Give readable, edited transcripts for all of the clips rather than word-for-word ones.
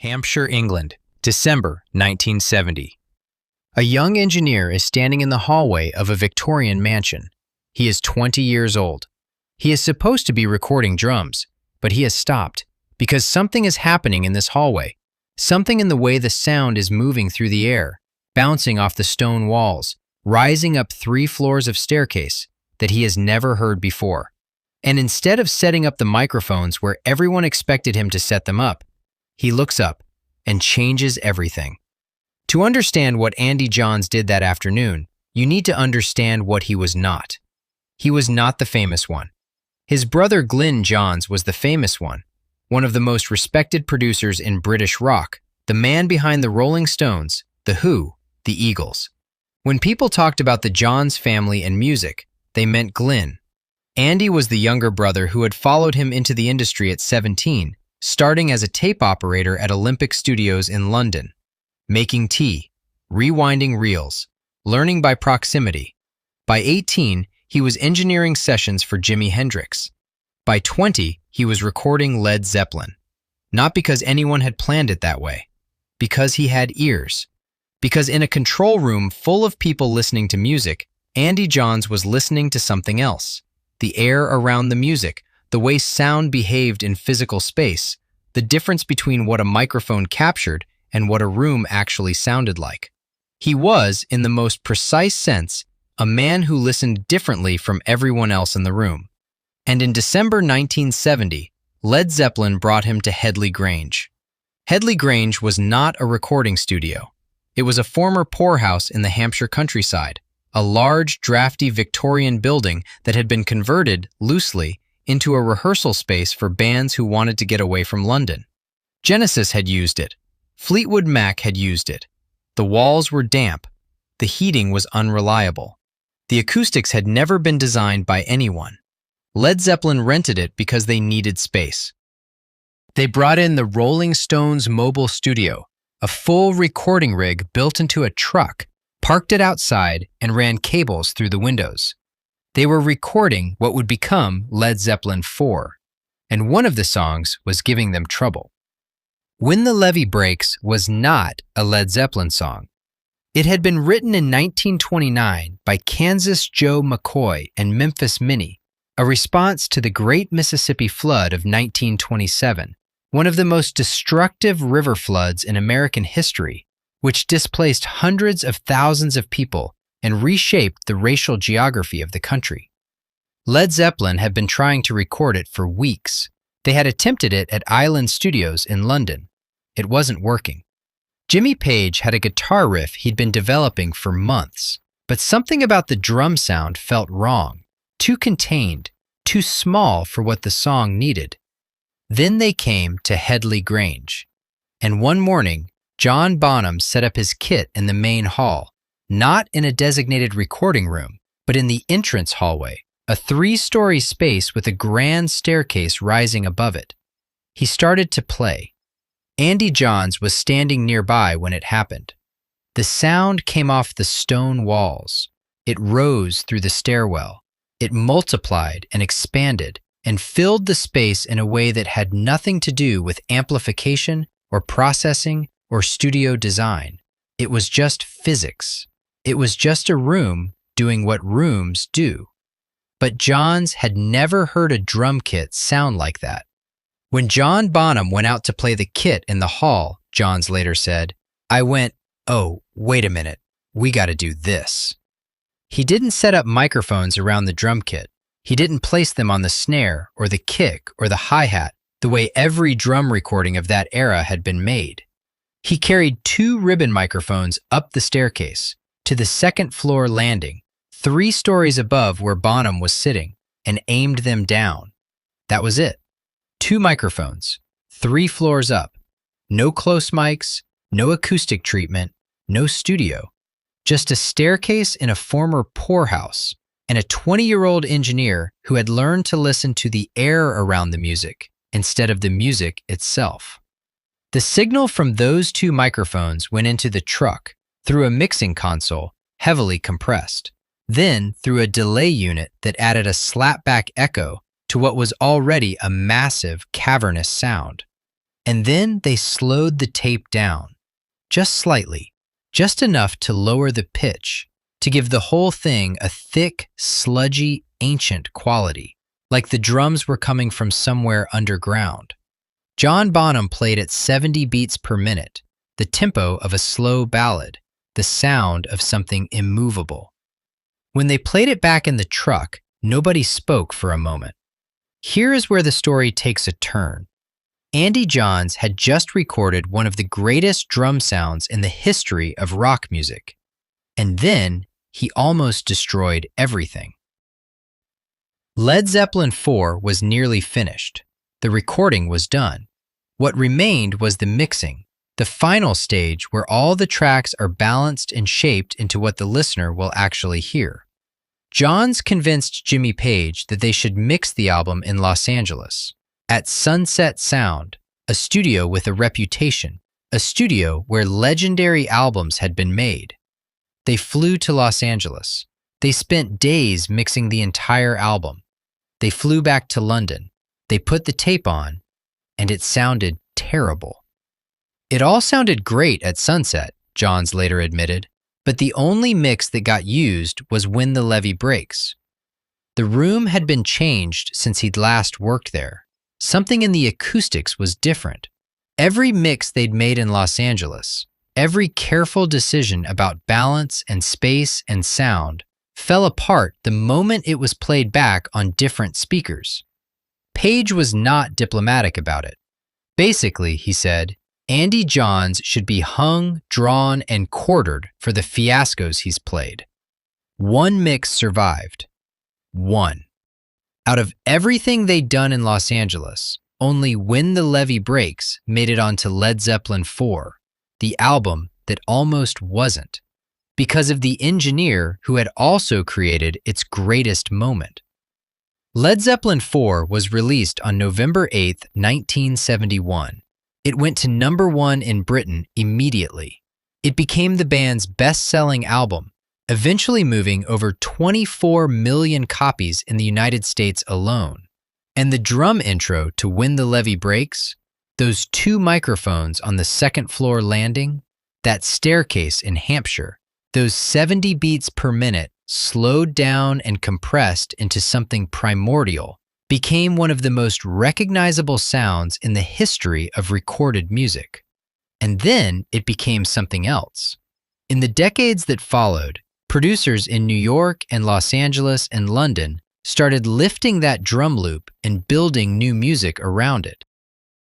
Hampshire, England, December 1970. A young engineer is standing in the hallway of a Victorian mansion. He is 20 years old. He is supposed to be recording drums, but he has stopped because something is happening in this hallway. Something in the way the sound is moving through the air, bouncing off the stone walls, rising up 3 floors of staircase that he has never heard before. And instead of setting up the microphones where everyone expected him to set them up, he looks up and changes everything. To understand what Andy Johns did that afternoon, you need to understand what he was not. He was not the famous one. His brother Glyn Johns was the famous one of the most respected producers in British rock, the man behind the Rolling Stones, The Who, the Eagles. When people talked about the Johns family and music, they meant Glyn. Andy was the younger brother who had followed him into the industry at 17, starting as a tape operator at Olympic Studios in London, making tea, rewinding reels, learning by proximity. By 18, he was engineering sessions for Jimi Hendrix. By 20, he was recording Led Zeppelin. Not because anyone had planned it that way. Because he had ears. Because in a control room full of people listening to music, Andy Johns was listening to something else. The air around the music, the way sound behaved in physical space, the difference between what a microphone captured and what a room actually sounded like. He was, in the most precise sense, a man who listened differently from everyone else in the room. And in December 1970, Led Zeppelin brought him to Headley Grange. Headley Grange was not a recording studio. It was a former poorhouse in the Hampshire countryside, a large, drafty Victorian building that had been converted, loosely, into a rehearsal space for bands who wanted to get away from London. Genesis had used it. Fleetwood Mac had used it. The walls were damp. The heating was unreliable. The acoustics had never been designed by anyone. Led Zeppelin rented it because they needed space. They brought in the Rolling Stones mobile studio, a full recording rig built into a truck, parked it outside, and ran cables through the windows. They were recording what would become Led Zeppelin IV, and one of the songs was giving them trouble. When the Levee Breaks was not a Led Zeppelin song. It had been written in 1929 by Kansas Joe McCoy and Memphis Minnie, a response to the Great Mississippi Flood of 1927, one of the most destructive river floods in American history, which displaced hundreds of thousands of people and reshaped the racial geography of the country. Led Zeppelin had been trying to record it for weeks. They had attempted it at Island Studios in London. It wasn't working. Jimmy Page had a guitar riff he'd been developing for months, but something about the drum sound felt wrong, too contained, too small for what the song needed. Then they came to Headley Grange, and one morning, John Bonham set up his kit in the main hall, not in a designated recording room, but in the entrance hallway, a 3-story space with a grand staircase rising above it. He started to play. Andy Johns was standing nearby when it happened. The sound came off the stone walls. It rose through the stairwell. It multiplied and expanded and filled the space in a way that had nothing to do with amplification or processing or studio design. It was just physics. It was just a room doing what rooms do. But Johns had never heard a drum kit sound like that. When John Bonham went out to play the kit in the hall, Johns later said, I went, oh, wait a minute, we got to do this. He didn't set up microphones around the drum kit. He didn't place them on the snare or the kick or the hi-hat the way every drum recording of that era had been made. He carried 2 ribbon microphones up the staircase to the 2nd floor landing, 3 stories above where Bonham was sitting, and aimed them down. That was it. 2 microphones, 3 floors up. No close mics, no acoustic treatment, no studio. Just a staircase in a former poorhouse, and a 20-year-old engineer who had learned to listen to the air around the music instead of the music itself. The signal from those 2 microphones went into the truck through a mixing console, heavily compressed, then through a delay unit that added a slapback echo to what was already a massive, cavernous sound. And then they slowed the tape down, just slightly, just enough to lower the pitch, to give the whole thing a thick, sludgy, ancient quality, like the drums were coming from somewhere underground. John Bonham played at 70 beats per minute, the tempo of a slow ballad, the sound of something immovable. When they played it back in the truck, nobody spoke for a moment. Here is where the story takes a turn. Andy Johns had just recorded one of the greatest drum sounds in the history of rock music. And then he almost destroyed everything. Led Zeppelin IV was nearly finished. The recording was done. What remained was the mixing, the final stage where all the tracks are balanced and shaped into what the listener will actually hear. Johns convinced Jimmy Page that they should mix the album in Los Angeles, at Sunset Sound, a studio with a reputation, a studio where legendary albums had been made. They flew to Los Angeles. They spent days mixing the entire album. They flew back to London. They put the tape on, and it sounded terrible. It all sounded great at Sunset, Johns later admitted, but the only mix that got used was When the Levee Breaks. The room had been changed since he'd last worked there. Something in the acoustics was different. Every mix they'd made in Los Angeles, every careful decision about balance and space and sound, fell apart the moment it was played back on different speakers. Page was not diplomatic about it. Basically, he said, Andy Johns should be hung, drawn, and quartered for the fiascos he's played. One mix survived. One. Out of everything they'd done in Los Angeles, only When the Levee Breaks made it onto Led Zeppelin IV, the album that almost wasn't, because of the engineer who had also created its greatest moment. Led Zeppelin IV was released on November 8, 1971. It went to #1 in Britain immediately. It became the band's best-selling album, eventually moving over 24 million copies in the United States alone. And the drum intro to When the Levee Breaks, those two microphones on the second-floor landing, that staircase in Hampshire, those 70 beats per minute slowed down and compressed into something primordial, became one of the most recognizable sounds in the history of recorded music. And then it became something else. In the decades that followed, producers in New York and Los Angeles and London started lifting that drum loop and building new music around it.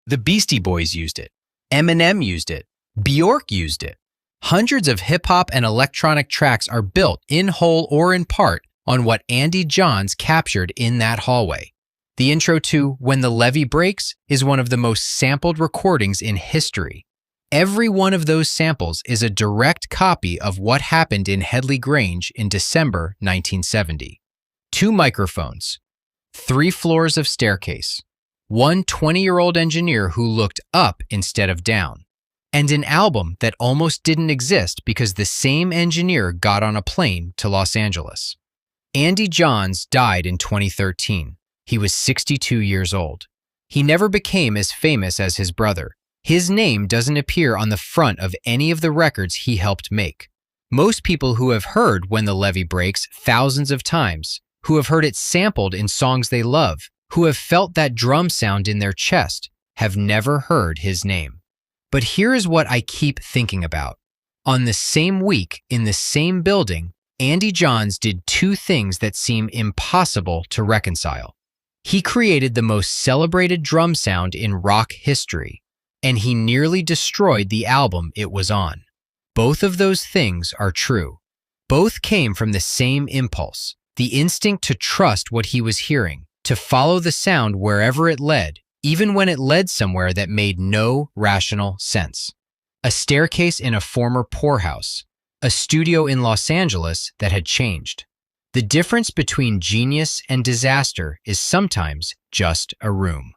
The Beastie Boys used it. Eminem used it. Bjork used it. Hundreds of hip-hop and electronic tracks are built in whole or in part on what Andy Johns captured in that hallway. The intro to When the Levee Breaks is one of the most sampled recordings in history. Every one of those samples is a direct copy of what happened in Headley Grange in December 1970. 2 microphones, 3 floors of staircase, one 20-year-old engineer who looked up instead of down, and an album that almost didn't exist because the same engineer got on a plane to Los Angeles. Andy Johns died in 2013. He was 62 years old. He never became as famous as his brother. His name doesn't appear on the front of any of the records he helped make. Most people who have heard When the Levee Breaks thousands of times, who have heard it sampled in songs they love, who have felt that drum sound in their chest, have never heard his name. But here is what I keep thinking about. On the same week, in the same building, Andy Johns did 2 things that seem impossible to reconcile. He created the most celebrated drum sound in rock history, and he nearly destroyed the album it was on. Both of those things are true. Both came from the same impulse, the instinct to trust what he was hearing, to follow the sound wherever it led, even when it led somewhere that made no rational sense. A staircase in a former poorhouse, a studio in Los Angeles that had changed. The difference between genius and disaster is sometimes just a room.